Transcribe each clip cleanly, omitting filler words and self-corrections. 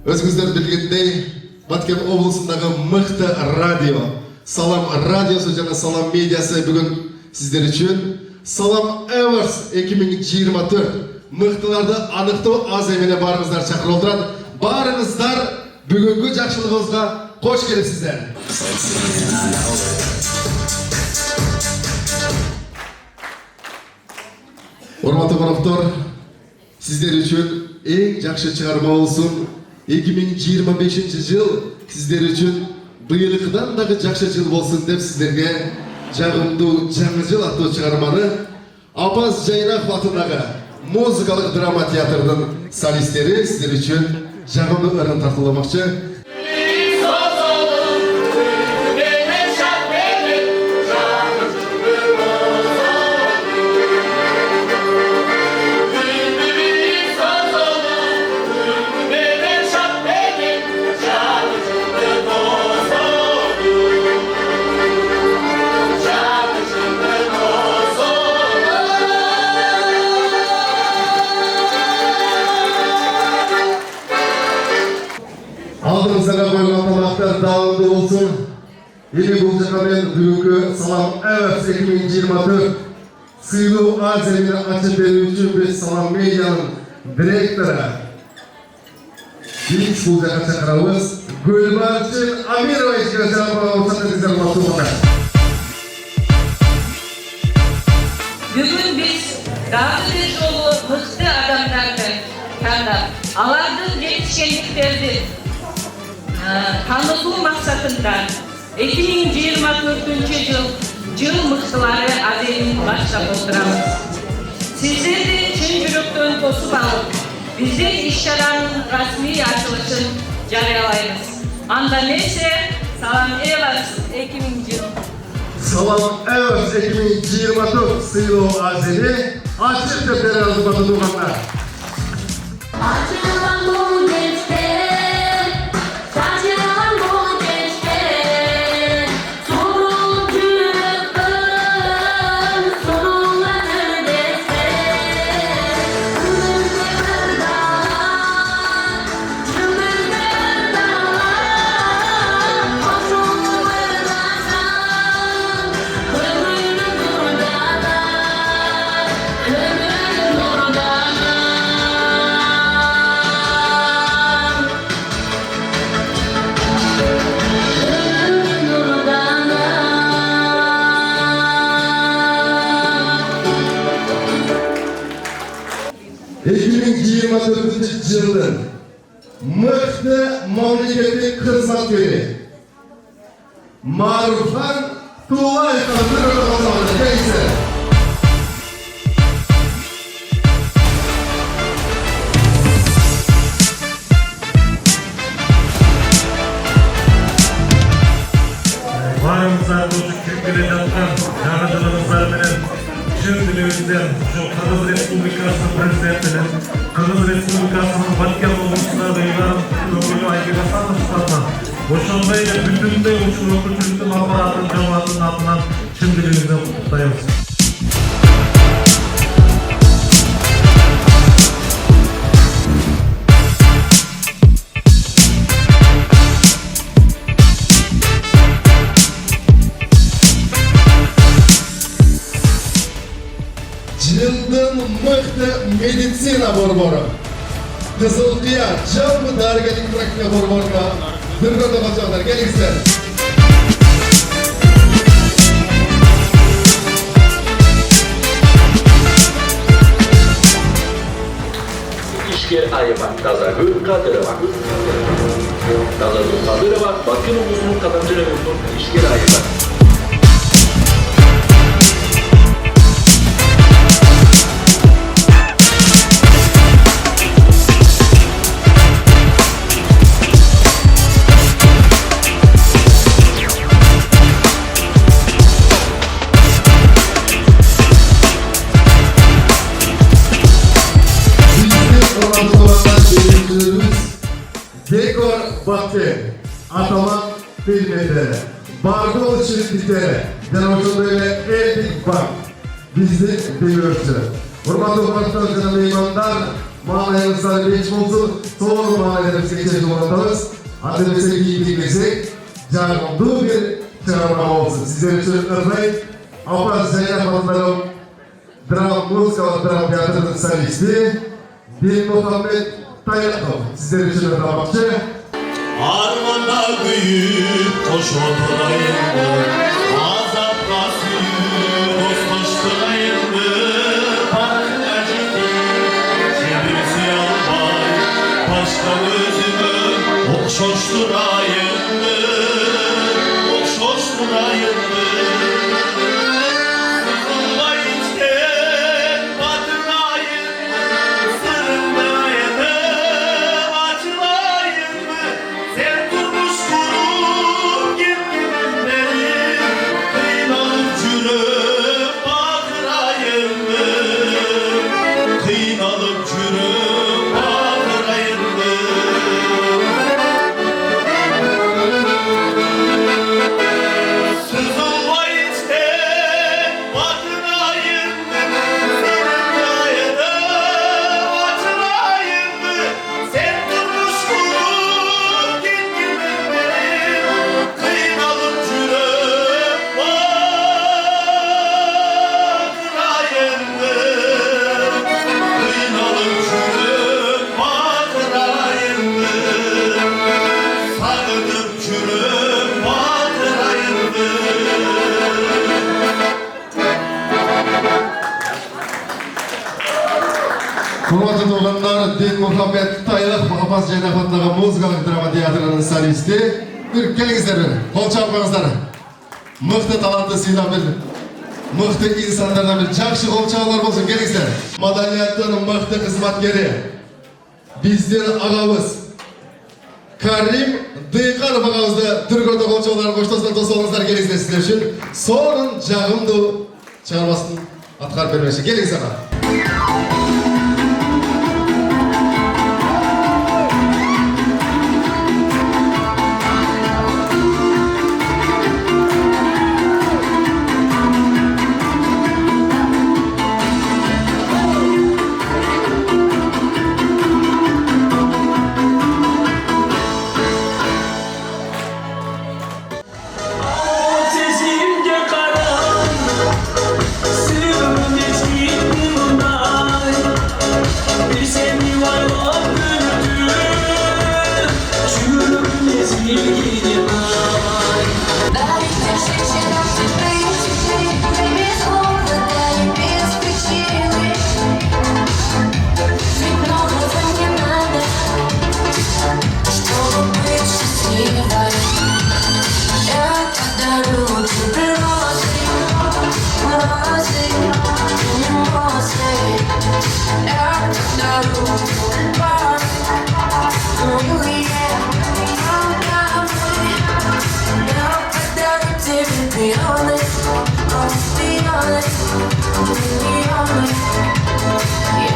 Özünüzler bilgендей, Баткен облысындағы мықты радио, Салам радиосы және Салам медиасы бүгін сіздер үшін Салам Awards 2024 мықтыларды анықтау аз еміне барыңыздар шақырылдырады. Барыңыздар бүгінгі жақсылығыңызға қош келіпсіздер. Урматтуу қонақтар, сіздер үшін ең жақсы шығарма болсын. 2025 жыл сіздер үшін биылғыдан дағы жақсы жыл болсын деп сіздерге жағымды жаңа жыл атты шығарманы Апаз Жайнақов атындағы музыкалық драма театрының солистері сіздер үшін жағымды ырын тартыламақшы. Алдыңызға қойылған тамақтар дауынды болсын. Елі бұл жақамен бүгінгі Салам Awards 2024 сыйлау азеліне açıp беру үшін біз Салам медианың директоры Биlis бұл жақа шақырауыз Гүлбаршын Амировичке жағыма ұсатыңыздар басуға. Бүгін біз дағды жолы мықты адамдарды таңдап, алардың жетішкендіктерді tanıtуу maksatında 2024 yıl mıhtılары adını başlap oturamız. Sizler de çın yürekten tosup alıp, bizden işçilerin rasmi açılışın carayalayınız. Anda neyse Salam Awards 2020. Salam Awards 2024 sıylığı azeli açık tepleri azıbatı durmaklar. Açılan bu gençler Yılın mıhtı memleketin hizmetleri Marufan Tuğay Kandırı Kazandı Neyse Varımızlar bozuk Türkiye'de yapkan yanıcılığımızlarının Çin dilimizden şu Kırgız Respublikası Prezidentinin Kırgız Respublikası'nın Batken olmuşuna duyulan ömürlü aygıda sanmışlarına boşanmayla bütünde uçuruldu Türk'ün aparatın cemaatinin adından Çin dilimizden kutlayıyoruz. Yılın mıhtı meditsina borboru Kızılkıya canlı dargelik bırakma borboruna Dırgada bacaklar gelirse İşker Ayıban, Dazagül Kadırova. Dazagül Kadırova, Bakın Oğuz'un kadıncı revizyon İşker Ayıban. Dekor Batı, Ataman Filmleri, Bardo Şirketleri, Denozorları Eldik Bank, bizi biliyorsun. Hurmatlı Başkanı Meymanlar, mağlayanızlar beş olsun, sonra mağlayanızı geçelim oradayız. Adrese giydiğimizi canlı bir çağırma olsun. Sizler için örneğin Apa Zeynep Hanım'ın dram, müzikalı dram tiyatrının solisti Dil Muhammed Tayyakov. Sizler için örneğin Armanda büyük koş oturayım mı? Azap kasıyor, dost koşturayım mı? Parkına ciddi, çevirisi albay, başka gözümü okşoşturayım mı? Okşoşturayım mı? Sızılma içten batırayım mı? Sırımdayını acılayım mı? Sen durmuş kurum gittin benim, kıynalıp çürüp batırayım mı? Kıynalıp çürüp batırayım mı? Sızılma içten batırayım mı? Sırımdayını acılayım mı? Sen durmuş kurum gittin benim, kıynalıp çürüp batırayım mı? Kıynalıp çürüp batırayım mı? Sarılıp çürüp batırayım mı? Hurmatlı doğanlar, Dil Muhammed Tayyakov Abbas Zeynep adlı müzikalık drama tiyatrının solisti. Bir kelingizler, kol çalmanızlar. Mıhtı talantlı sıylan bir, mıhtı insanlardan bir жақсы kol çalanlar olsun, kelingizler. Madaliyatın mıhtı hizmetkeri, bizler ağamız, Karim Dıyıqarov ağamızda Türkörde kol çalanlar koştasından tosolunuzlar, kelingizler sizler için. Sonun жағымды çağırmasını atkar vermesi, kelingizler. Sesimde karanlık, sırrım geçti bundan. Bir seni var öldürdüm, çürüm ezildi ay. Дайте шечера, ты без холода и без причины. Ведь многого не надо, чтобы быть счастливой. Я подарю тебе розы, розы, мимозы. Я подарю тюльпаны, yeah. Я подарю тебе пионы, пионы, пионы.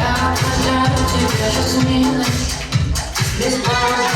Я подарю тебе жасмины, без плана.